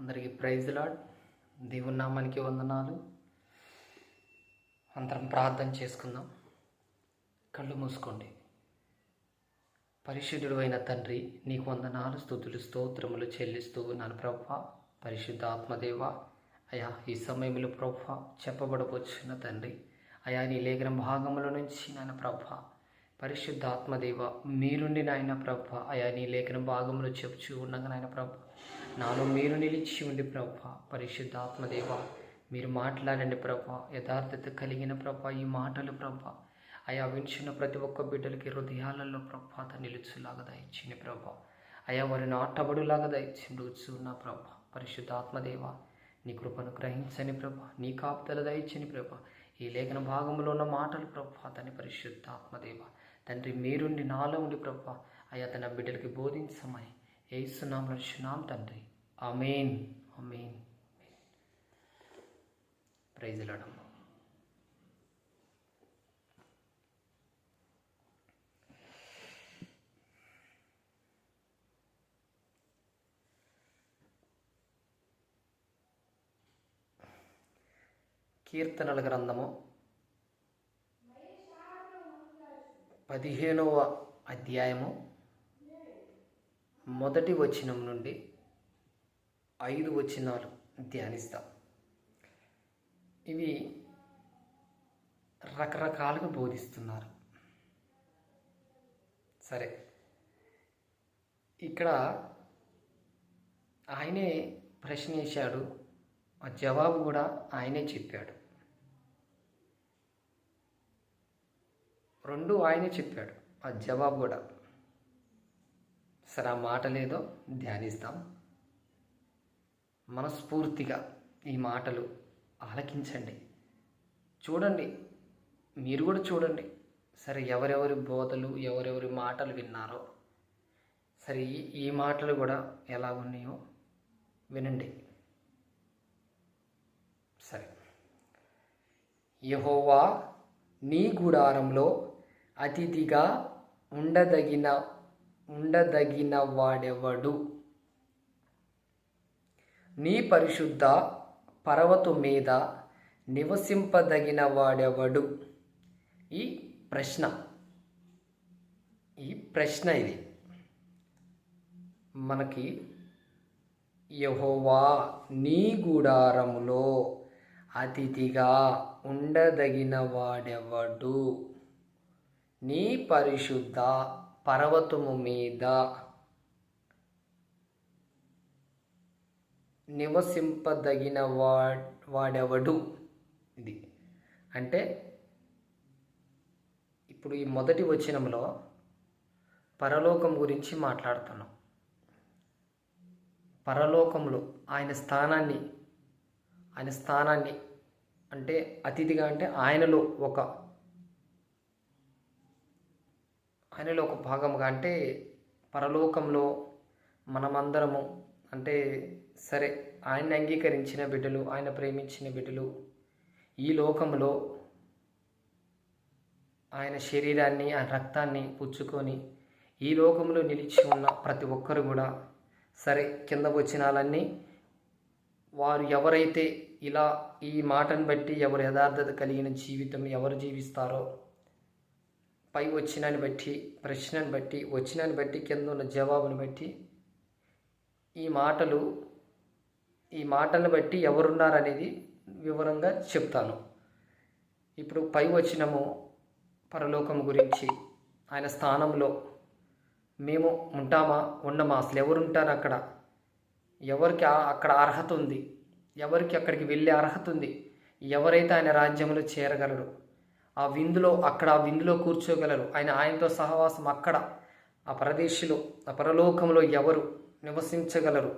అందరికీ praise lord. దేవుని నామానికి వందనాలు. అందరం ప్రార్థన చేసుకుందాం. కళ్ళు మూసుకోండి. పరిశుద్ధుడు అయిన తండ్రి, నీకు వందనాలు, స్తుతులు, స్తోత్రములు చెల్లిస్తూ ఉన్నాను ప్రభువా. పరిశుద్ధ ఆత్మదేవ, అయా ఈ సమయంలో ప్రభువా చెప్పబడవచ్చున్న తండ్రి, అయా నీ లేఖన భాగముల నుంచి నాయన ప్రభువా, పరిశుద్ధ ఆత్మదేవ మీరుండి నాయన ప్రభువా, అయా నీ లేఖన భాగములు చెప్పుచూ ఉండగా నాయన ప్రభువా, నాలో మీరు నిలిచి ఉండి ప్రభువా, పరిశుద్ధ ఆత్మదేవ మీరు మాట్లాడండి ప్రభువా. యథార్థత కలిగిన ప్రభువా ఈ మాటలు ప్రభువా, అయా వింటున్న ప్రతి ఒక్క బిడ్డలకి హృదయాలలో ప్రభువా నిలుచులాగా దయచింది ప్రభువా. అయా వారి నాటబడులాగా దయచి ఉన్న ప్రభువా, పరిశుద్ధ ఆత్మదేవ నీ కృపను గ్రహించని ప్రభా, నీ కాపుదల దయచని ప్రభా, ఈ లేఖన భాగంలో ఉన్న మాటలు ప్రభా తన పరిశుద్ధ ఆత్మదేవ తండ్రి మీరుండి నాలో ఉండి ప్రభా, అయా తన బిడ్డలకి బోధించమని యేసునామములో నడుచున్నాం తండ్రి. ఆమేన్, ఆమేన్. Praise Lord. కీర్తనల గ్రంథము 15వ అధ్యాయము 1వ వచనం నుండి 5 వచనాలు ధ్యానిస్తాం. ఇవి రకరకాలుగా బోధిస్తున్నారు. సరే, ఇక్కడ ఆయనే ప్రశ్న వేశాడు, ఆ జవాబు కూడా ఆయనే చెప్పాడు. రెండు ఆయనే చెప్పాడు, ఆ జవాబు కూడా. సరే, ఆ మాట లేదో ధ్యానిస్తాం. మనస్ఫూర్తిగా ఈ మాటలు ఆలకించండి, చూడండి, మీరు కూడా చూడండి. సరే, ఎవరెవరి బోధలు ఎవరెవరి మాటలు విన్నారో సరే ఈ మాటలు కూడా ఎలా ఉన్నాయో వినండి. సరే, యెహోవా నీ గుడారంలో అతిథిగా ఉండదగిన వాడెవడు? నీ పరిశుద్ధ పర్వతం మీద నివసింపదగిన వాడెవడు? ఈ ప్రశ్న ఇది మనకి. యెహోవా నీ గుడారములో అతిథిగా ఉండదగిన వాడెవడు? నీ పరిశుద్ధ పర్వతము మీద నివసింపదగిన వాడెవడు? ఇది అంటే ఇప్పుడు ఈ మొదటి వచనంలో పరలోకం గురించి మాట్లాడుతున్నాం. పరలోకంలో ఆయన స్థానాన్ని అంటే అతిథిగా అంటే ఆయనలో ఒక భాగముగా, అంటే పరలోకంలో మనమందరము అంటే సరే ఆయన్ని అంగీకరించిన బిడ్డలు, ఆయన ప్రేమించిన బిడ్డలు ఈ లోకంలో ఆయన శరీరాన్ని ఆయన రక్తాన్ని పుచ్చుకొని ఈ లోకంలో నిలిచి ఉన్న ప్రతి ఒక్కరు కూడా సరే కింద వచనాలన్నీ వారు ఎవరైతే ఇలా ఈ మాటను బట్టి ఎవరు యథార్థత కలిగిన జీవితం ఎవరు జీవిస్తారో, పై వచనాన్ని బట్టి ప్రశ్నను బట్టి వచనాన్ని బట్టి కింద ఉన్న జవాబును బట్టి ఈ మాటలను బట్టి ఎవరున్నారనేది వివరంగా చెప్తాను. ఇప్పుడు పై వచనము పరలోకం గురించి, ఆయన స్థానంలో మేము ఉంటామా ఉండమా, అసలు ఎవరుంటారు అక్కడ, ఎవరికి అక్కడ అర్హత ఉంది, ఎవరికి అక్కడికి వెళ్ళే అర్హత ఉంది, ఎవరైతే ఆయన రాజ్యంలో చేరగలరు, ఆ విందులో కూర్చోగలరు, ఆయనతో సహవాసం అక్కడ ఆ పరలోకంలో ఎవరు నివసించగలరు,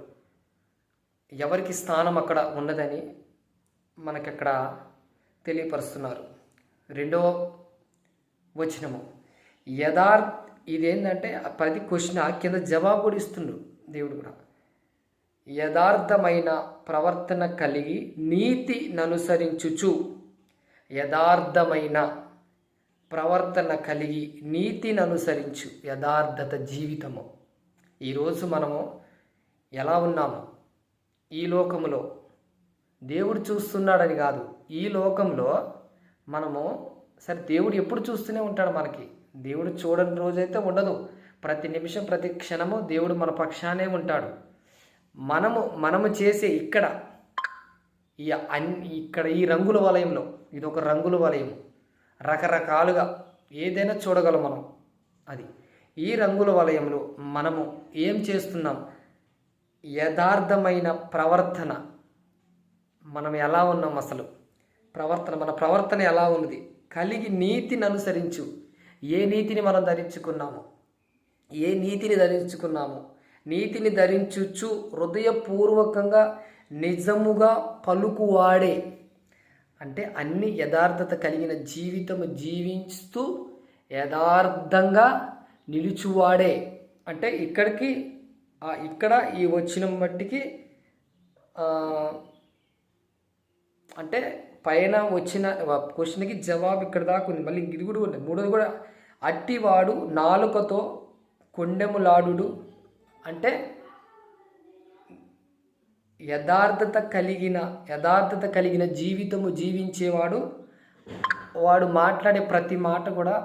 ఎవరికి స్థానం అక్కడ ఉన్నదని మనకి అక్కడ తెలియపరుస్తున్నారు. 2వ వచనము ఇదేంటంటే ప్రతి క్వశ్చన్ కింద జవాబు కూడా ఇస్తుండ్రు దేవుడు కూడా. యథార్థమైన ప్రవర్తన కలిగి నీతిననుసరించుచు, యథార్థమైన ప్రవర్తన కలిగి నీతిననుసరించు, యథార్థత జీవితము. ఈరోజు మనము ఎలా ఉన్నాము, ఈ లోకములో దేవుడు చూస్తున్నాడని కాదు, ఈ లోకంలో మనము సరే దేవుడు ఎప్పుడు చూస్తూనే ఉంటాడు. మనకి దేవుడు చూడని రోజైతే ఉండదు. ప్రతి నిమిషం ప్రతి క్షణము దేవుడు మన పక్షానే ఉంటాడు. మనము చేసే ఇక్కడ ఈ రంగుల వలయంలో, ఇది ఒక రంగుల వలయం, రకరకాలుగా ఏదైనా చూడగలం మనం. అది ఈ రంగుల వలయంలో మనము ఏం చేస్తున్నాం? యథార్థమైన ప్రవర్తన, మనం ఎలా ఉన్నాం, అసలు మన ప్రవర్తన ఎలా ఉన్నది కలిగి నీతిని అనుసరించు. ఏ నీతిని మనం ధరించుకున్నాము? నీతిని ధరించుచు హృదయపూర్వకంగా నిజముగా పలుకువాడే, అంటే అన్ని యథార్థత కలిగిన జీవితము జీవిస్తూ యథార్థంగా నిలుచువాడే. అంటే ఇక్కడ ఈ వచ్చిన మట్టికి అంటే పైన వచ్చిన క్వశ్చన్కి జవాబు ఇక్కడ దాకా ఉంది. మళ్ళీ ఇది కూడా ఉంది. మూడోది కూడా, అట్టివాడు నాలుకతో కొండెములాడు, అంటే యథార్థత కలిగిన జీవితము జీవించేవాడు. వాడు మాట్లాడే ప్రతి మాట కూడా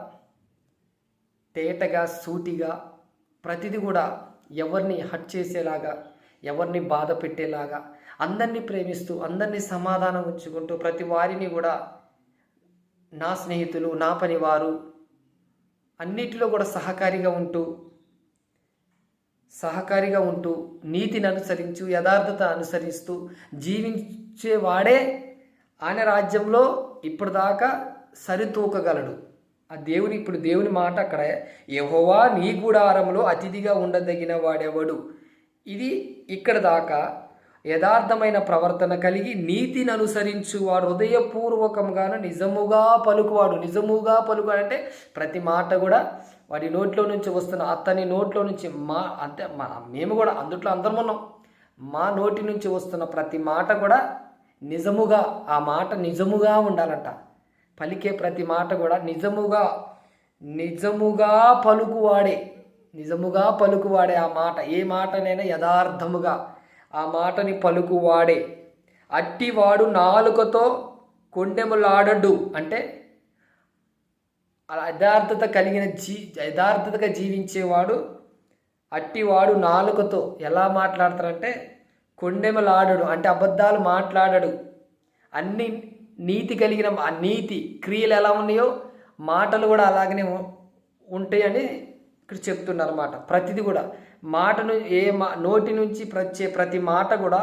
తేటగా, సూటిగా, ప్రతిది కూడా ఎవరిని హట్ చేసేలాగా, ఎవరిని బాధ పెట్టేలాగా, అందరినీ ప్రేమిస్తూ, అందరినీ సమాధానం ఉంచుకుంటూ, ప్రతి వారిని కూడా నా స్నేహితులు, నా పనివారు, అన్నిటిలో కూడా సహకారిగా ఉంటూ నీతిని అనుసరించు, యథార్థత అనుసరిస్తూ జీవించేవాడే ఆయన రాజ్యంలో ఇప్పటిదాకా సరితూకగలడు. ఇప్పుడు దేవుని మాట అక్కడ, యెహోవా నీ గుడారంలో అతిథిగా ఉండదగిన వాడెవడు. ఇది ఇక్కడ దాకా యథార్థమైన ప్రవర్తన కలిగి నీతిని అనుసరించు వాడు హృదయపూర్వకంగాను నిజముగా పలుకువాడు. అంటే ప్రతి మాట కూడా వాడి నోట్లో నుంచి వస్తున్న, అతని నోట్లో నుంచి మేము కూడా అందుట్లో అందరం ఉన్నాం, మా నోటి నుంచి వస్తున్న ప్రతి మాట కూడా నిజముగా, ఆ మాట నిజముగా ఉండాలంట. పలికే ప్రతి మాట కూడా నిజముగా పలుకువాడే ఆ మాట. ఏ మాటనైనా యథార్థముగా ఆ మాటని పలుకువాడే. అట్టివాడు నాలుకతో కొండెములాడడు, అంటే యథార్థతగా జీవించేవాడు. అట్టివాడు నాలుకతో ఎలా మాట్లాడతారంటే కొండెములాడడు, అంటే అబద్ధాలు మాట్లాడడు. అన్ని నీతి కలిగిన ఆ నీతి క్రియలు ఎలా ఉన్నాయో మాటలు కూడా అలాగనే ఉంటాయని ఇక్కడ చెప్తున్నారు అన్నమాట. ప్రతిది కూడా నోటి నుంచి ప్రతి మాట కూడా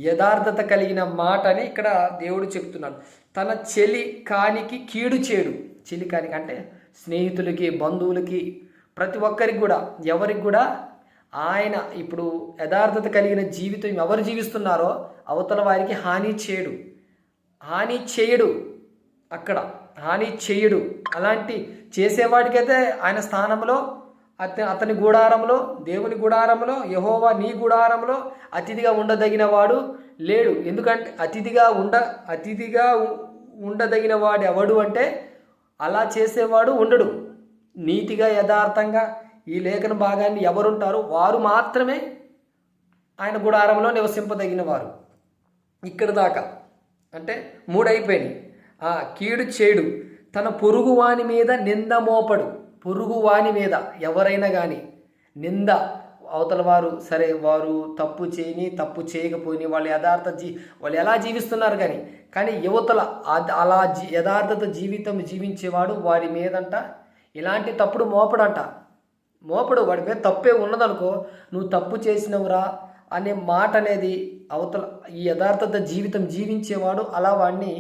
యథార్థత కలిగిన మాట అని ఇక్కడ దేవుడు చెప్తున్నాడు. తన చెలి కానికి కీడు చేయడు. చెలి కానికి అంటే స్నేహితులకి, బంధువులకి, ప్రతి ఒక్కరికి కూడా, ఎవరికి కూడా ఆయన ఇప్పుడు యథార్థత కలిగిన జీవితం ఎవరు జీవిస్తున్నారో అవతల వారికి హాని చేయడు. అక్కడ హాని చేయడు. అలాంటి చేసేవాడికైతే ఆయన స్థానంలో, అతని గుడారంలో, దేవుని గుడారంలో, యెహోవా నీ గుడారంలో అతిథిగా ఉండదగిన వాడు లేడు. ఎందుకంటే అతిథిగా ఉండదగిన వాడు ఎవడు అంటే అలా చేసేవాడు ఉండడు. నీతిగా, యథార్థంగా ఈ లేఖన భాగాన్ని ఎవరుంటారో వారు మాత్రమే ఆయన గుడారంలో నివసింపదగిన వారు. ఇక్కడ దాకా అంటే 3 అయిపోయినాయి. కీడు చేయడు. తన పొరుగువాని మీద నింద మోపడు. పొరుగువాని మీద ఎవరైనా కానీ నింద, అవతల వారు సరే వారు తప్పు చేయకపోయినా వాళ్ళు ఎలా జీవిస్తున్నారు కానీ యువతల అలా యథార్థత జీవితం జీవించేవాడు వాడి మీదంట ఇలాంటి తప్పుడు మోపడు. వాడి మీద తప్పే ఉన్నదనుకో, నువ్వు తప్పు చేసినవురా అనే మాట అనేది అవతల ఈ యథార్థత జీవితం జీవించేవాడు అలా వాడిని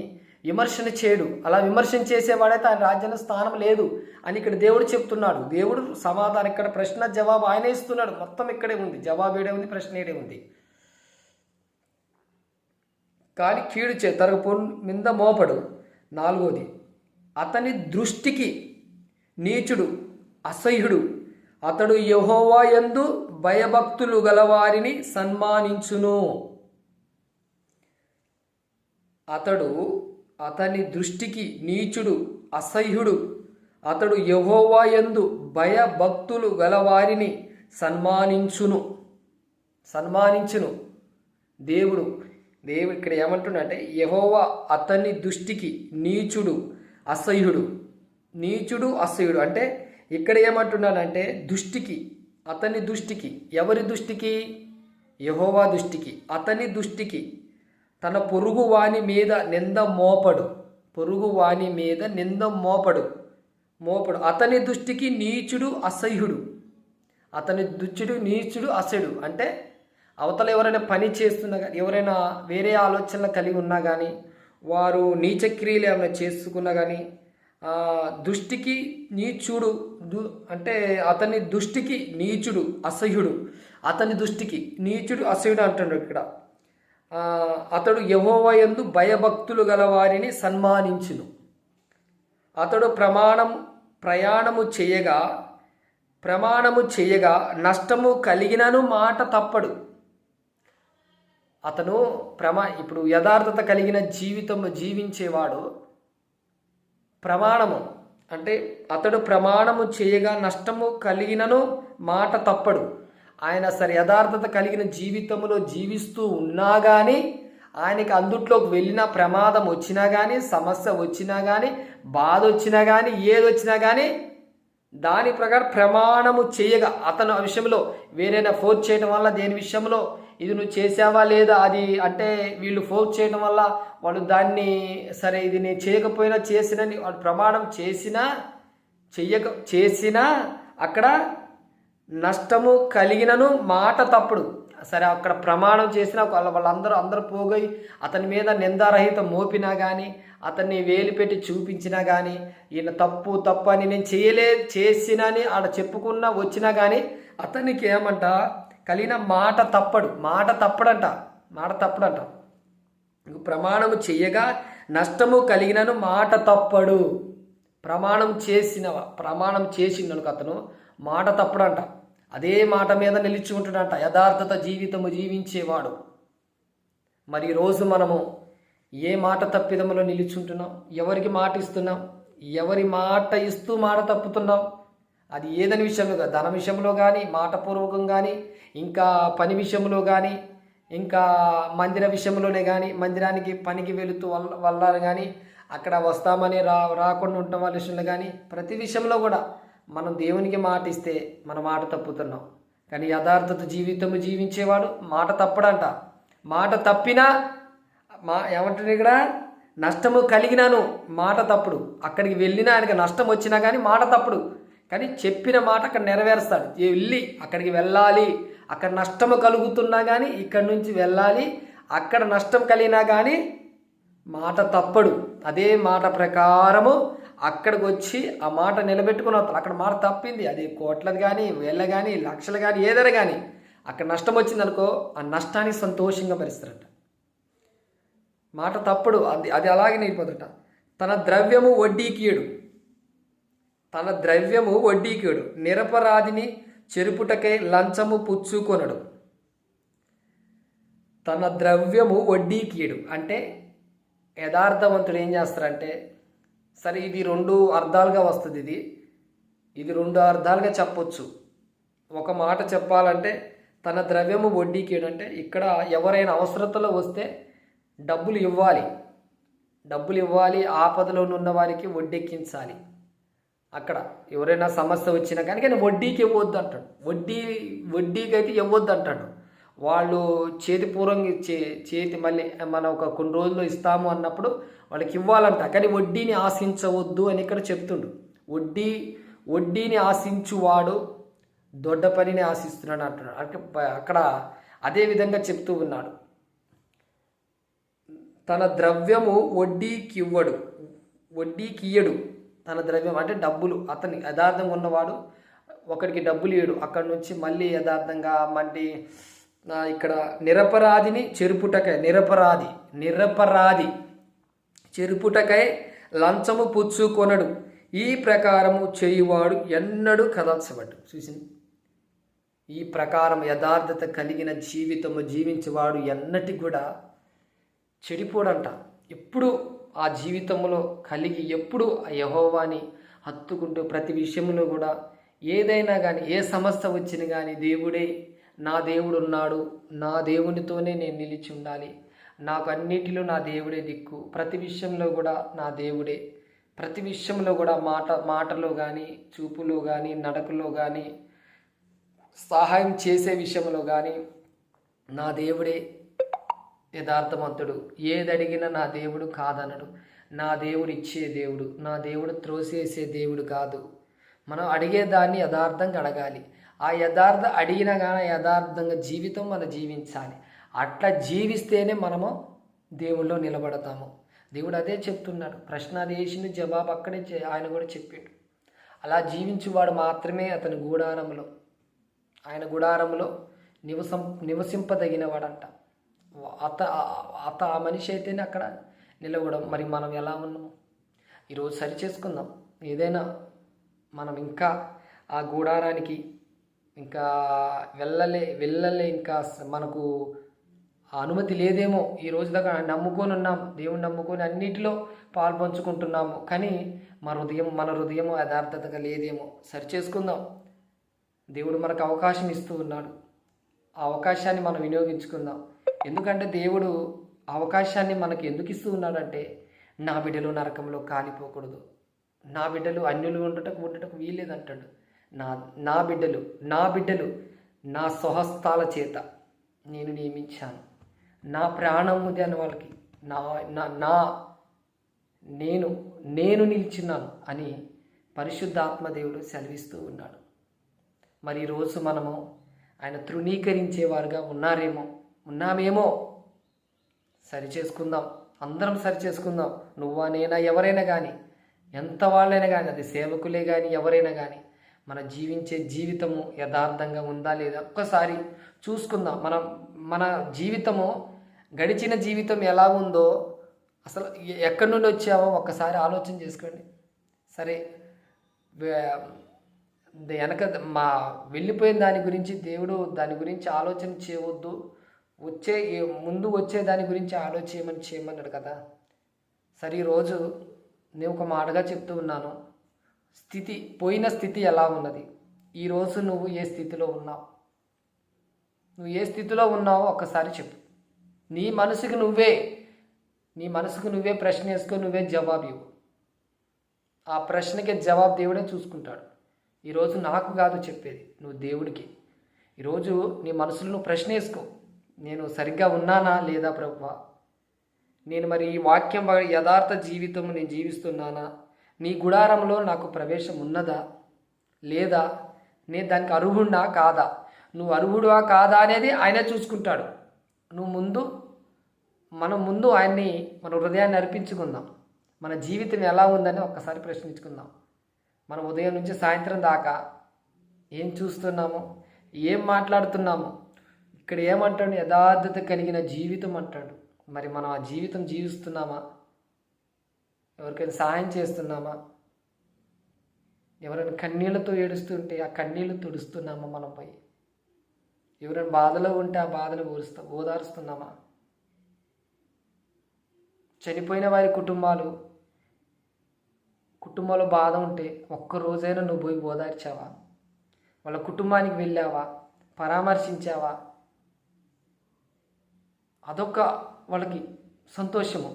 విమర్శన చేయడు. అలా విమర్శన చేసేవాడైతే ఆయన రాజ్యంలో స్థానం లేదు అని ఇక్కడ దేవుడు చెప్తున్నాడు. దేవుడు సమాధానం, ఇక్కడ ప్రశ్న జవాబు ఆయన ఇస్తున్నాడు. మొత్తం ఇక్కడే ఉంది, జవాబు ఏడే ఉంది, ప్రశ్న ఏడే ఉంది. కానీ కీడు తనకు మింద మోపడు. 4వది, అతని దృష్టికి నీచుడు, అసహ్యుడు. అతడు యెహోవా యందు భయభక్తులు గలవారిని సన్మానించును. అతని దృష్టికి నీచుడు, అసహ్యుడు. అతడు యెహోవా యందు భయభక్తులు గలవారిని సన్మానించును. దేవుడు ఇక్కడ ఏమంటున్నాడంటే యెహోవా అతని దృష్టికి నీచుడు అసహ్యుడు అంటే ఇక్కడ ఏమంటున్నాడంటే అతని దృష్టికి, ఎవరి దృష్టికి? యెహోవా దృష్టికి, అతని దృష్టికి తన పొరుగు వాని మీద నింద మోపడు. అతని దృష్టికి నీచుడు అసహ్యుడు అంటే అవతల ఎవరైనా పని చేస్తున్నా కానీ, ఎవరైనా వేరే ఆలోచనలు కలిగి ఉన్నా కానీ, వారు నీచక్రియలు ఏమైనా చేసుకున్నా కానీ, దృష్టికి నీచుడు అంటే అతని దృష్టికి నీచుడు అసహ్యుడు, అంటాడు ఇక్కడ. అతడు యెహోవా యందు భయభక్తులు గల వారిని సన్మానించును. అతడు ప్రయాణము చేయగా నష్టము కలిగినను మాట తప్పడు. అతను ఇప్పుడు యథార్థత కలిగిన జీవితం జీవించేవాడు. అతడు ప్రమాణము చేయగా నష్టము కలిగినను మాట తప్పడు. ఆయన సరే యథార్థత కలిగిన జీవితంలో జీవిస్తూ ఉన్నా కానీ, ఆయనకి అందుట్లోకి వెళ్ళిన ప్రమాదం వచ్చినా కానీ, సమస్య వచ్చినా కానీ, బాధ వచ్చినా కానీ, ఏదొచ్చినా కానీ దాని ప్రకారం ప్రమాణము చేయగా, అతను ఆ విషయంలో వేరేనా ఫోర్స్ చేయడం వల్ల, దేని విషయంలో ఇది నువ్వు చేసావా లేదా, అది అంటే వీళ్ళు ఫోర్స్ చేయడం వల్ల వాళ్ళు దాన్ని సరే ఇది నేను చేయకపోయినా చేసినని వాళ్ళు ప్రమాణం చేసినా అక్కడ నష్టము కలిగినను మాట తప్పుడు. సరే అక్కడ ప్రమాణం చేసినా వాళ్ళందరూ పోగై అతని మీద నిందారహితం మోపినా కానీ, అతన్ని వేలు పెట్టి చూపించినా కానీ, ఈయన తప్పు అని నేను చేసినని ఆడ చెప్పుకున్నా వచ్చినా కానీ అతనికి ఏమంట కలిగిన మాట తప్పడంట. ప్రమాణము చేయగా నష్టము కలిగినను మాట తప్పడు. ప్రమాణం చేసిండనుక అతను మాట తప్పడంట. అదే మాట మీద నిలిచి ఉంటుడంట యథార్థత జీవితము జీవించేవాడు. మరి ఈరోజు మనము ఏ మాట తప్పిదములో నిలుచుంటున్నాం? ఎవరికి మాట ఇస్తున్నాం? ఎవరి మాట ఇస్తూ మాట తప్పుతున్నాం? అది ఏదని విషయంలో, ధన విషయంలో కానీ, మాటపూర్వకం కానీ, ఇంకా పని విషయంలో కానీ, ఇంకా మందిర విషయంలోనే కానీ, మందిరానికి పనికి వెళుతూ వల్ల కానీ, అక్కడ వస్తామని రాకుండా ఉండటం వాళ్ళ విషయంలో కానీ, ప్రతి విషయంలో కూడా మనం దేవునికి మాట ఇస్తే మన మాట తప్పుతున్నాం. కానీ యథార్థత జీవితము జీవించేవాడు మాట తప్పడంట. మాట తప్పినా ఏమంటాడు ఇక్కడ? నష్టము కలిగినాను మాట తప్పుడు. అక్కడికి వెళ్ళినా ఆయనకి నష్టం వచ్చినా కానీ మాట తప్పుడు. కానీ చెప్పిన మాట అక్కడ నెరవేరుస్తాడు. అక్కడికి వెళ్ళాలి, అక్కడ నష్టము కలుగుతున్నా కానీ ఇక్కడి నుంచి వెళ్ళాలి, అక్కడ నష్టం కలిగినా కానీ మాట తప్పడు. అదే మాట ప్రకారము అక్కడికి వచ్చి ఆ మాట నిలబెట్టుకుని వస్తాడు. అక్కడ మాట తప్పింది, అది కోట్లది కానీ, వేళ్ళ కానీ, లక్షలు కానీ, ఏదైనా కానీ అక్కడ నష్టం వచ్చిందనుకో ఆ నష్టాన్ని సంతోషంగా భరిస్తారట. మాట తప్పుడు, అది అలాగే నిలిపోదట. తన ద్రవ్యము వడ్డీకీయుడు, నిరపరాధిని చెరుపుటకై లంచము పుచ్చుకొనడు. తన ద్రవ్యము వడ్డీకీయుడు అంటే యథార్థవంతుడు ఏం చేస్తారంటే, సరే ఇది రెండు అర్థాలుగా వస్తుంది. ఇది రెండు అర్థాలుగా చెప్పొచ్చు. ఒక మాట చెప్పాలంటే తన ద్రవ్యము వడ్డీకీయుడు అంటే ఇక్కడ ఎవరైనా అవసరతలో వస్తే డబ్బులు ఇవ్వాలి, ఆపదలో ఉన్న వారికి వడ్డెక్కించాలి. అక్కడ ఎవరైనా సమస్య వచ్చినా కానీ వడ్డీకి ఇవ్వద్దు అంటాడు. వడ్డీకి అయితే ఇవ్వద్దు అంటాడు. వాళ్ళు చేతిపూర్వంగా చేతి మళ్ళీ మనం కొన్ని రోజుల్లో ఇస్తాము అన్నప్పుడు వాళ్ళకి ఇవ్వాలంట. కానీ వడ్డీని ఆశించవద్దు అని ఇక్కడ చెప్తుండు. వడ్డీని ఆశించువాడు దొడ్డ పనిని ఆశిస్తున్నాడు అంటున్నాడు. అక్కడ అదే విధంగా చెప్తూ ఉన్నాడు. తన ద్రవ్యము వడ్డీకియ్యడు. తన ద్రవ్యం అంటే డబ్బులు, అతని యథార్థంగా ఉన్నవాడు ఒకడికి డబ్బులు ఇయ్యడు. అక్కడి నుంచి మళ్ళీ యథార్థంగా మళ్ళీ ఇక్కడ నిరపరాధిని చెరుపుటకై లంచము పుచ్చుకొనడు. ఈ ప్రకారము చేయువాడు ఎన్నడూ కదల్చబడ్డు. చూసింది, ఈ ప్రకారం యథార్థత కలిగిన జీవితము జీవించేవాడు ఎన్నటి కూడా చెడిపోడంట. ఎప్పుడు ఆ జీవితంలో కలిగి ఎప్పుడు ఆ యెహోవాని హత్తుకుంటూ ప్రతి విషయంలో కూడా ఏదైనా కానీ ఏ సమస్య వచ్చినా కానీ దేవుడే నా దేవుడు ఉన్నాడు, నా దేవునితోనే నేను నిలిచి ఉండాలి, నాకు అన్నిటిలో నా దేవుడే దిక్కు, ప్రతి విషయంలో కూడా నా దేవుడే, ప్రతి విషయంలో కూడా మాటలో కానీ, చూపులో కానీ, నడకలో కానీ, సహాయం చేసే విషయంలో కానీ నా దేవుడే యథార్థవంతుడు. ఏదడిగినా నా దేవుడు కాదనడు. నా దేవుడు ఇచ్చే దేవుడు, నా దేవుడు త్రోసేసే దేవుడు కాదు. మనం అడిగేదాన్ని యథార్థంగా అడగాలి. ఆ అడిగినా కానీ యథార్థంగా జీవితం మనం జీవించాలి. అట్లా జీవిస్తేనే మనము దేవుళ్ళో నిలబడతాము. దేవుడు అదే చెప్తున్నాడు. ప్రశ్న వేసిన జవాబు అక్కడే ఆయన కూడా చెప్పాడు. అలా జీవించువాడు మాత్రమే అతని ఆయన గుడారంలో నివసింపదగినవాడంట. ఆ మనిషి అయితేనే అక్కడ నిలవడం. మరి మనం ఎలా ఉన్నాము? ఈరోజు సరి చేసుకుందాం. ఏదైనా మనం ఇంకా ఆ గుడారానికి ఇంకా వెళ్ళలే ఇంకా మనకు అనుమతి లేదేమో. ఈ రోజు దాకా నమ్ముకొని ఉన్నాం, దేవుని నమ్ముకొని అన్నిటిలో పాల్పంచుకుంటున్నాము, కానీ మన హృదయం యథార్థతగా లేదేమో. సరి చేసుకుందాం. దేవుడు మనకు అవకాశం ఇస్తూ ఉన్నాడు. ఆ అవకాశాన్ని మనం వినియోగించుకుందాం. ఎందుకంటే దేవుడు అవకాశాన్ని మనకు ఎందుకు ఇస్తూ ఉన్నాడంటే, నా బిడ్డలు నరకంలో కాలిపోకూడదు, నా బిడ్డలు అన్యులు ఉండటకు వీల్లేదంటాడు. నా బిడ్డలు నా స్వహస్తాల చేత నేను నియమించాను. నా ప్రాణము దాని వాళ్ళకి నేను నిలిచినాను అని పరిశుద్ధాత్మ దేవుడు సెలవిస్తూ ఉన్నాడు. మరి ఈరోజు మనము ఆయన తృణీకరించేవారుగా ఉన్నామేమో. సరిచేసుకుందాం, అందరం సరిచేసుకుందాం. నువ్వా నేనా ఎవరైనా కానీ, ఎంత వాళ్ళైనా కానీ, అది సేవకులే కానీ ఎవరైనా కానీ, మన జీవించే జీవితము యథార్థంగా ఉందా లేదా ఒక్కసారి చూసుకుందాం. మన జీవితము, గడిచిన జీవితం ఎలా ఉందో, అసలు ఎక్కడి నుండి వచ్చామో ఒక్కసారి ఆలోచన చేసుకోండి. సరే, వెనక వెళ్ళిపోయిన దాని గురించి దేవుడు దాని గురించి ఆలోచన చేయవద్దు, ముందు వచ్చే దాని గురించి చేయమన్నాడు కదా. సరే, ఈరోజు నేను ఒక మాటగా చెప్తూ ఉన్నాను. పోయిన స్థితి ఎలా ఉన్నది, ఈరోజు నువ్వు ఏ స్థితిలో ఉన్నావు, నువ్వు ఏ స్థితిలో ఉన్నావో ఒక్కసారి చెప్పు. నీ మనసుకు నువ్వే ప్రశ్న వేసుకొని నువ్వే జవాబు ఇవ్వు. ఆ ప్రశ్నకి జవాబు దేవుడే చూసుకుంటాడు. ఈరోజు నాకు కాదు చెప్పేది, నువ్వు దేవుడికి. ఈరోజు నీ మనసులో నువ్వు ప్రశ్న వేసుకో. నేను సరిగ్గా ఉన్నానా లేదా ప్రభువా? నేను మరి ఈ వాక్యం యథార్థ జీవితం నేను జీవిస్తున్నానా? నీ గుడారంలో నాకు ప్రవేశం ఉన్నదా లేదా? నేను దానికి అర్హుడినా కాదా? నువ్వు అర్హుడువా కాదా అనేది ఆయన చూసుకుంటాడు. మనం ముందు ఆయన్ని, మన హృదయాన్ని అర్పించుకుందాం. మన జీవితం ఎలా ఉందని ఒక్కసారి ప్రశ్నించుకుందాం. మనం ఉదయం నుంచి సాయంత్రం దాకా ఏం చూస్తున్నాము, ఏం మాట్లాడుతున్నాము? ఇక్కడ ఏమంటాడు? యథార్థత కలిగిన జీవితం అంటాడు. మరి మనం ఆ జీవితం జీవిస్తున్నామా? ఎవరికైనా సహాయం చేస్తున్నామా? ఎవరైనా కన్నీళ్లతో ఏడుస్తుంటే ఆ కన్నీళ్లు తుడుస్తున్నామా మనపై? ఎవరైనా బాధలో ఉంటే ఆ బాధను ఓదారుస్తున్నామా? చనిపోయిన వారి కుటుంబంలో బాధ ఉంటే ఒక్కరోజైనా నువ్వు పోయి ఓదార్చావా? వాళ్ళ కుటుంబానికి వెళ్ళావా? పరామర్శించావా? అదొక వాళ్ళకి సంతోషము.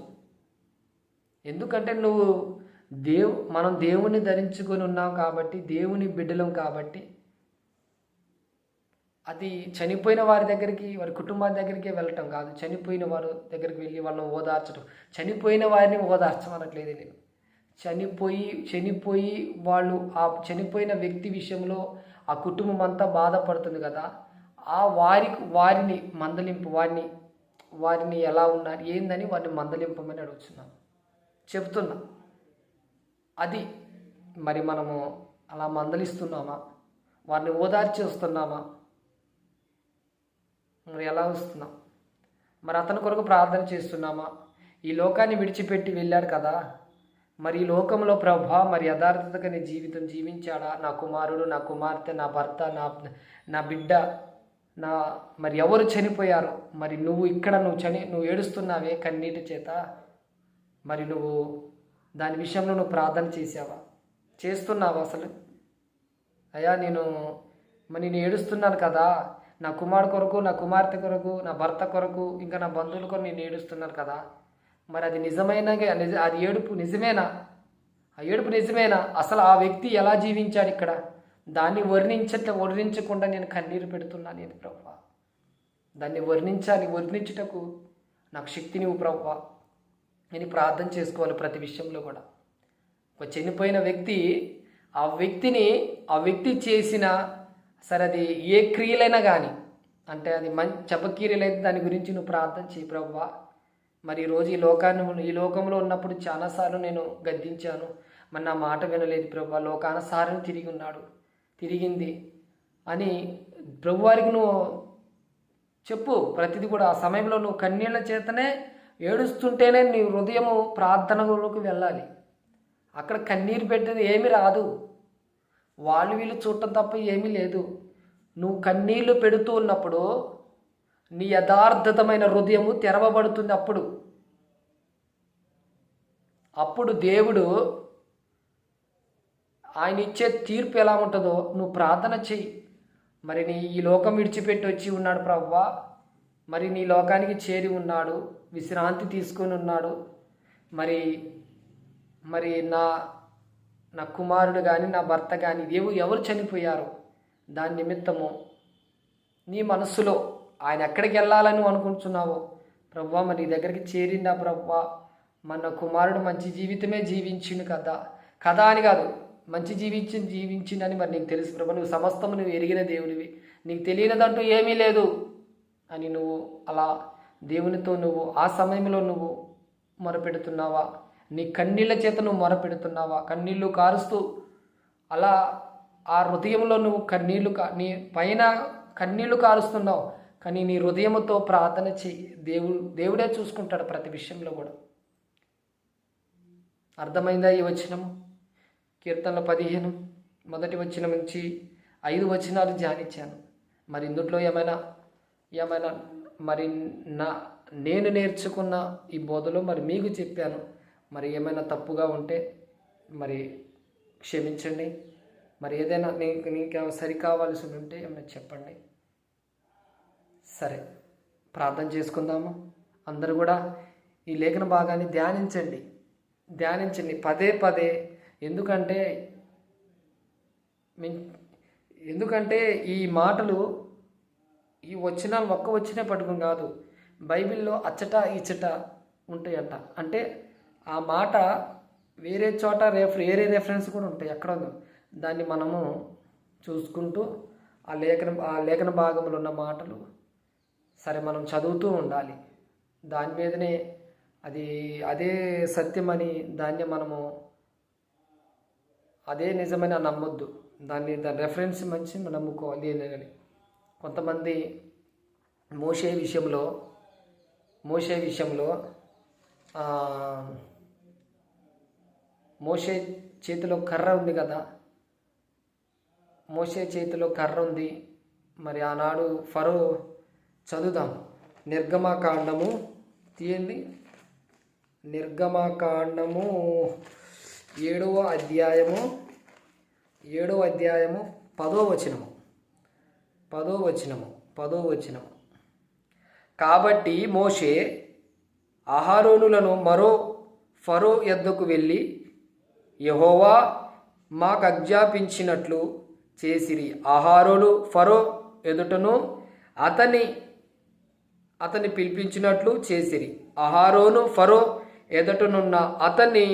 ఎందుకంటే మనం దేవుని ధరించుకొని ఉన్నాం కాబట్టి, దేవుని బిడ్డలం కాబట్టి, అది చనిపోయిన వారి దగ్గరికి, వారి కుటుంబాల దగ్గరికి వెళ్ళటం కాదు. చనిపోయిన వారి దగ్గరికి వెళ్ళి వాళ్ళని ఓదార్చడం. చనిపోయిన వారిని ఓదార్చమనట్లేదు నేను. చనిపోయి వాళ్ళు ఆ చనిపోయిన వ్యక్తి విషయంలో ఆ కుటుంబం అంతా బాధపడుతుంది కదా. వారిని మందలింపు, వారిని ఎలా ఉన్నారు ఏందని వారిని మందలింపమని అడుగుతున్నాను, చెప్తున్నా. అది మరి మనము అలా మందలిస్తున్నామా? వారిని ఓదార్చి వస్తున్నామా? మరి ఎలా వస్తున్నాం? మరి అతని కొరకు ప్రార్థన చేస్తున్నామా? ఈ లోకాన్ని విడిచిపెట్టి వెళ్ళాడు కదా, మరి ఈ లోకంలో ప్రభా మరి యథార్థతగా నీ జీవితం జీవించాడా? నా కుమారుడు, నా కుమార్తె, నా భర్త, నా బిడ్డ, మరి ఎవరు చనిపోయారు? మరి నువ్వు ఇక్కడ నువ్వు ఏడుస్తున్నావే కన్నీటి చేత, మరి నువ్వు దాని విషయంలో నువ్వు ప్రార్థన చేస్తున్నావా అసలు? అయ్యా నేను ఏడుస్తున్నాను కదా, నా కుమారుడు కొరకు, నా కుమార్తె కొరకు, నా భర్త కొరకు, ఇంకా నా బంధువుల కొరకు నేను ఏడుస్తున్నాను కదా. మరి అది అది ఏడుపు నిజమేనా? ఆ ఏడుపు నిజమేనా? అసలు ఆ వ్యక్తి ఎలా జీవించాడు ఇక్కడ? దాన్ని వర్ణించకుండా నేను కన్నీరు పెడుతున్నాను ఇది ప్రభువా. దాన్ని వర్ణించుటకు నాకు శక్తి నీవు ప్రభువా. నేను ప్రార్థన చేసుకోవాలి ప్రతి విషయంలో కూడా. ఒక చనిపోయిన వ్యక్తి, ఆ వ్యక్తి చేసిన సరే అది ఏ క్రియలైనా కానీ, అంటే అది జపక్రియలైతే దాని గురించి నువ్వు ప్రార్థన చేయి ప్రభువా. మరి ఈరోజు ఈ లోకంలో ఉన్నప్పుడు చాలాసార్లు నేను గద్దించాను, మరి నా మాట వినలేదు ప్రభువా. లోకానుసారం తిరిగింది అని ప్రభువారికి నువ్వు చెప్పు. ప్రతిదీ కూడా ఆ సమయంలో నువ్వు కన్నీళ్ల చేతనే ఏడుస్తుంటేనే నీ హృదయము ప్రార్థనలోకి వెళ్ళాలి. అక్కడ కన్నీరు పెట్టేది ఏమీ రాదు, వీళ్ళు చూడటం తప్ప ఏమీ లేదు. నువ్వు కన్నీళ్లు పెడుతూ ఉన్నప్పుడు నీ యథార్థతమైన హృదయము తెరవబడుతుంది. అప్పుడు దేవుడు ఆయన ఇచ్చే తీర్పు ఎలా ఉంటుందో నువ్వు ప్రార్థన చెయ్యి. మరి ఈ లోకం విడిచిపెట్టి వచ్చి ఉన్నాడు ప్రభువా, మరి నీ లోకానికి చేరి ఉన్నాడు, విశ్రాంతి తీసుకొని ఉన్నాడు. మరి నా కుమారుడు కానీ నా భర్త కానీ ఎవరు చనిపోయారు, దాని నిమిత్తము నీ మనస్సులో ఆయన ఎక్కడికి వెళ్ళాలని అనుకుంటున్నావో ప్రభువా, మరి నీ దగ్గరికి చేరిందా ప్రభువా. మన కుమారుడు మంచి జీవితమే జీవించిండు కదా అని కాదు, మంచి జీవించిండని మరి నీకు తెలుసు ప్రభు. నువ్వు సమస్తము నువ్వు ఎరిగిన దేవుడివి, నీకు తెలియనిదంటూ ఏమీ లేదు అని నువ్వు అలా దేవునితో నువ్వు ఆ సమయంలో నువ్వు మొరపెడుతున్నావా? నీ కన్నీళ్ళ చేత నువ్వు మొరపెడుతున్నావా? కన్నీళ్లు కారుస్తూ అలా ఆ హృదయంలో నువ్వు నీ పైన కన్నీళ్లు కారుస్తున్నావు, కానీ నీ హృదయంతో ప్రార్థన చెయ్యి. దేవుడే చూసుకుంటాడు ప్రతి విషయంలో కూడా. అర్థమైందా ఈ వచనము? కీర్తనల 15 మొదటి వచనం నుంచి 5 వచనాలు ధ్యానించాను. మరి ఇందులో ఏమైనా మరి నేను నేర్చుకున్న ఈ బోధలో మరి మీకు చెప్పాను. మరి ఏమైనా తప్పుగా ఉంటే మరి క్షమించండి. మరి ఏదైనా నీకు సరికావాల్సి ఉంటే ఏమైనా చెప్పండి. సరే, ప్రార్థన చేసుకుందాము. అందరూ కూడా ఈ లేఖన భాగాన్ని ధ్యానించండి పదే. ఎందుకంటే ఈ మాటలు, ఈ వచనాలు ఒక్క వచనే పట్టుకుని కాదు, బైబిల్లో అచ్చట ఇచ్చట ఉంటాయంట. అంటే ఆ మాట వేరే చోట వేరే రెఫరెన్స్ కూడా ఉంటాయి ఎక్కడో. దాన్ని మనము చూసుకుంటూ ఆ లేఖన భాగంలో ఉన్న మాటలు సరే మనం చదువుతూ ఉండాలి. దాని మీదనే అదే సత్యమని దాన్ని మనము అదే నిజమని నమ్మొద్దు. దాని రెఫరెన్స్ మంచి నమ్ముకోవాలి అని. కొంతమంది మోషే విషయంలో మోషే చేతిలో కర్ర ఉంది కదా, మోషే చేతిలో కర్ర ఉంది. మరి ఆనాడు ఫరో, చదువుదాం, నిర్గమకాండము తీయండి. నిర్గమకాండము 7వ అధ్యాయము 10వ వచనము. కాబట్టి మోషే అహరోనులను ఫరో యొద్దకు వెళ్ళి యెహోవా మాకు ఆజ్ఞాపించినట్లు చేసిరి. అహరోను ఫరో ఎదుటను అతన్ని పిలిపించినట్లు చేసిరి. అహరోను ఫరో ఎదుటనున్న అతని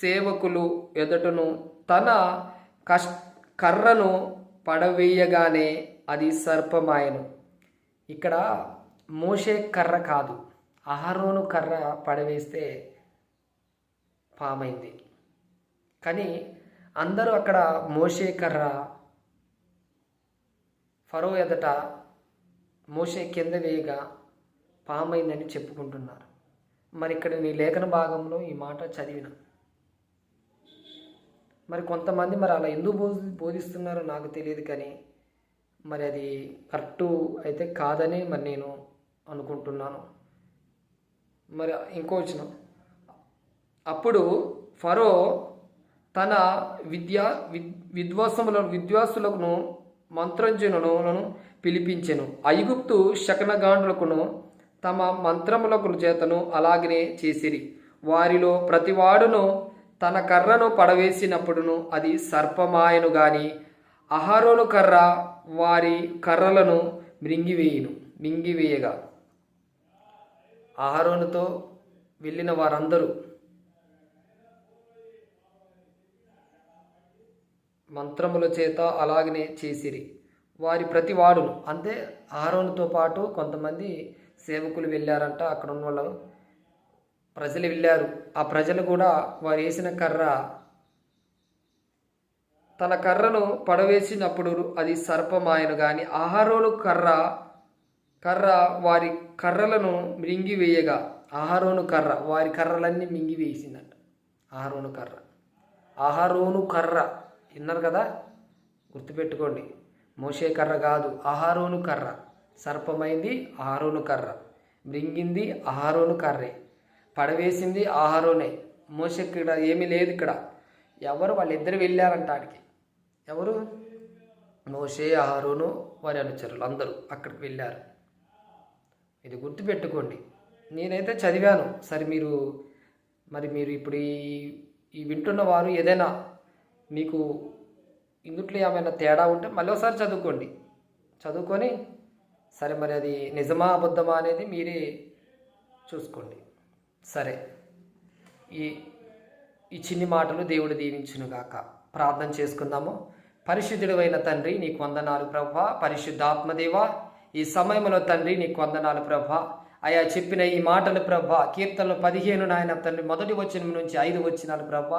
సేవకులు ఎదుటను తన కర్రను పడవేయగానే అది సర్పమాయను. ఇక్కడ మోషే కర్ర కాదు, అహరోను కర్ర పడవేస్తే పామైంది. కానీ అందరూ అక్కడ మోషే కర్ర ఫరో ఎదుట మోషే కింద వేయగా పామైందని చెప్పుకుంటున్నారు. మరి ఇక్కడ నీ లేఖన భాగంలో ఈ మాట చదివిన మరి కొంతమంది మరి అలా ఎందుకు బోధిస్తున్నారో నాకు తెలియదు, కానీ మరి అది కరెక్టు అయితే కాదని మరి నేను అనుకుంటున్నాను. మరి ఇంకో వచనం, అప్పుడు ఫరో తన విద్వాసులకు మంత్రంజనులను పిలిపించెను. ఐగుప్తు శకనగాండ్రులకును తమ మంత్రములకు చేతను అలాగనే చేసిరి. వారిలో ప్రతివాడును తన కర్రను పడవేసినప్పుడును అది సర్పమాయను గాని అహరోను కర్ర వారి కర్రలను మింగివేయగా అహరోనుతో వెళ్ళిన వారందరూ మంత్రముల చేత అలాగనే చేసిరి. వారి ప్రతివాడును అంటే అహరోనుతో పాటు కొంతమంది సేవకులు వెళ్ళారంట. అక్కడ ఉన్న వాళ్ళు ప్రజలు వెళ్ళారు. ఆ ప్రజలు కూడా వారు వేసిన కర్ర తన కర్రను పడవేసినప్పుడు అది సర్పమాయను గాని అహరోను కర్ర వారి కర్రలను మింగివేయగా అహరోను కర్ర వారి కర్రలన్నీ మింగివేసిందంట. అహరోను కర్ర విన్నారు కదా, గుర్తుపెట్టుకోండి. మోషే కర్ర కాదు, అహరోను కర్ర. సర్పమైంది అహరోను కర్ర, మృంగింది అహరోను కర్రే, పడవేసింది అహరోనే. మోషే ఇక్కడ ఏమీ లేదు. ఇక్కడ ఎవరు వాళ్ళిద్దరు వెళ్ళారంట ఆడికి. ఎవరు? మోషే, అహరోను, వారి అనుచరులు అందరూ అక్కడికి వెళ్ళారు. ఇది గుర్తుపెట్టుకోండి. నేనైతే చదివాను. సరే మీరు ఇప్పుడు ఈ వింటున్న వారు ఏదైనా మీకు ఇందుట్లో ఏమైనా తేడా ఉంటే మళ్ళీ ఒకసారి చదువుకొని సరే మరి అది నిజమా అబద్ధమా అనేది మీరే చూసుకోండి. సరే, ఈ చిన్ని మాటలు దేవుడు దీవించునుగాక. ప్రార్థన చేసుకుందాము. పరిశుద్ధుడైన తండ్రి నీకు వందనాలు ప్రభా. పరిశుద్ధాత్మదేవా ఈ సమయంలో తండ్రి నీకు వందనాలు ప్రభా. అయా చెప్పిన ఈ మాటలు ప్రభా కీర్తనలు 15 నాయన తండ్రి 1వ వచనం నుంచి 5వ వచనాలు ప్రభా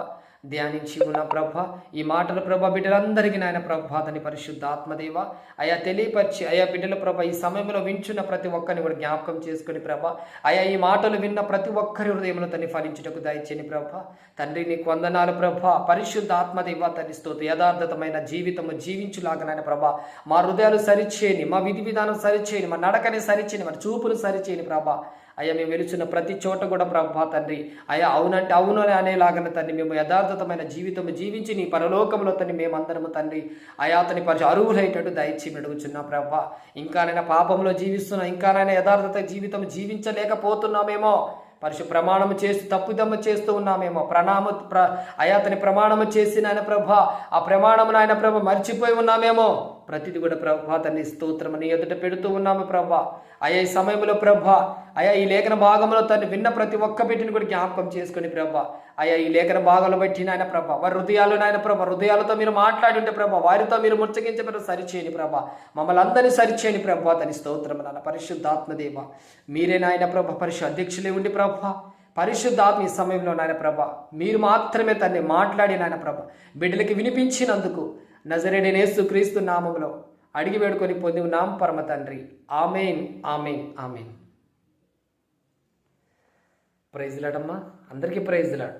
ధ్యానించి ఉన్న ప్రభా ఈ మాటలు ప్రభా బిడ్డలందరికీ నాయన ప్రభా తండ్రి పరిశుద్ధ ఆత్మదేవ అయా తెలియపరిచి అయా బిడ్డల ప్రభా ఈ సమయంలో వింటున్న ప్రతి ఒక్కరిని కూడా జ్ఞాపకం చేసుకుని ప్రభా అయా ఈ మాటలు విన్న ప్రతి ఒక్కరి హృదయంలో తన్ని ఫలించుటకు దయచేని ప్రభా. తండ్రి నీకు వందనాలు ప్రభా. పరిశుద్ధ ఆత్మదేవ తండ్రి స్తోత్రం. యథార్థతమైన జీవితము జీవించులాగనైనా ప్రభా మా హృదయాలు సరిచేయని, మా విధి విధానం సరిచేయని, మా నడకని సరిచేయని, మా చూపును సరిచేయని ప్రభా. అయ్యా మేము వెలుచున్న ప్రతి చోట కూడా ప్రభా తండ్రి అయ్యా అవునంటే అవును అనేలాగన తండ్రి మేము యథార్థతమైన జీవితము జీవించి నీ పరలోకంలో తండ్రి మేమందరము తండ్రి అయా అతని అర్హులైనట్టు దయచేసి అడుగుచున్నా ప్రభా. ఇంకానైనా పాపంలో జీవిస్తున్నా, ఇంకానైనా యథార్థత జీవితం జీవించలేకపోతున్నామేమో, ప్రమాణము చేస్తూ తప్పుదమ్మ చేస్తూ ఉన్నామేమో, అయా అతని ప్రమాణము చేసిన ఆయన ప్రభా ఆ ప్రమాణము నాయన ప్రభ మర్చిపోయి ఉన్నామేమో, ప్రతిది కూడా ప్రభా తండ్రి స్తోత్రం నీ ఎదుట పెడుతూ ఉన్నాము ప్రభా. అయా ఈ సమయంలో ప్రభా అయా ఈ లేఖన భాగంలో తను విన్న ప్రతి ఒక్క బిడ్డని కూడా జ్ఞాపకం చేసుకుని ప్రభా అయా ఈ లేఖన భాగంలో బట్టి నాయన ప్రభా వారి హృదయాలు నాయన ప్రభా హృదయాలతో మీరు మాట్లాడి ఉంటే ప్రభా వారితో మీరు ముచ్చగించబడి సరిచేయని ప్రభా మమ్మల్ని అందరినీ సరిచేయని ప్రభా తని స్తోత్రం నాన్న పరిశుద్ధాత్మదేవ మీరే నాయన ప్రభా అధ్యక్షులే ఉండి ప్రభా పరిశుద్ధాత్మ ఈ సమయంలో నాయన ప్రభా మీరు మాత్రమే తన్ని మాట్లాడి నాయన ప్రభా బిడ్డలకి వినిపించినందుకు నజరేయుడైన యేసుక్రీస్తు నామములో అడిగి వేడుకొని పొంది ఉన్నాం పరమ తండ్రి. ఆమేన్, ఆమేన్, ఆమేన్. ప్రైజ్ లాడమ్మా, అందరికీ ప్రైజ్ లాడ్.